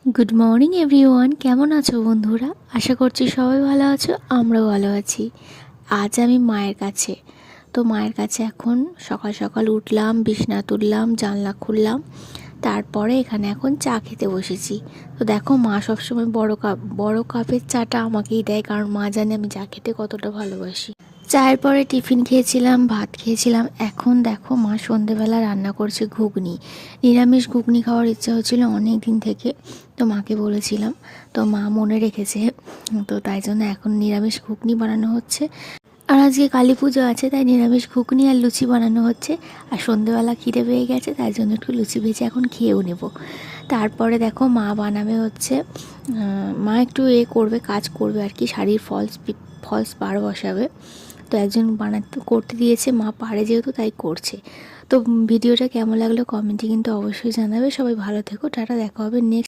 Good morning everyone, কেমন আছো বন্ধুরা? আশা করছি সবাই ভালো আছো, আমরাও ভালো আছি। আজ আমি মায়ের কাছে। তো মায়ের কাছে এখন সকাল সকাল উঠলাম, বিছনা তুললাম, জানলা খুললাম, তারপরে এখানে এখন চা খেতে বসেছি। তো দেখো, মা সবসময় বড় কাপের চাটা আমাকেই দেয়, কারণ মা জানে আমি চা খেতে কতটা ভালোবাসি। চায়ের পরে টিফিন খেয়েছিলাম, ভাত খেয়েছিলাম। এখন দেখো, মা সন্ধেবেলা রান্না করছে ঘুগনি। নিরামিষ ঘুগনি খাওয়ার ইচ্ছা হচ্ছিল অনেক দিন থেকে, তো মাকে বলেছিলাম, তো মা মনে রেখেছে। তো তাই জন্য এখন নিরামিষ ঘুগনি বানানো হচ্ছে। আর আজকে কালী পুজো আছে, তাই নিরামিষ ঘুগনি আর লুচি বানানো হচ্ছে। আর সন্ধেবেলা খিদে পেয়ে গেছে, তাই জন্য একটু লুচি ভেজে এখন খেয়েও নেব। তারপরে দেখো, মা বানাবে হচ্ছে, মা একটু করবে, কাজ করবে আর কি, শাড়ির ফলস পাড় বসাবে। তো একজন বানাতে করতে দিয়েছে, মা পারে যেহেতু তাই করছে। তো ভিডিওটা কেমন লাগলো কমেন্টে কিন্তু অবশ্যই জানাবে। সবাই ভালো থেকো, টাটা, দেখা হবে নেক্সট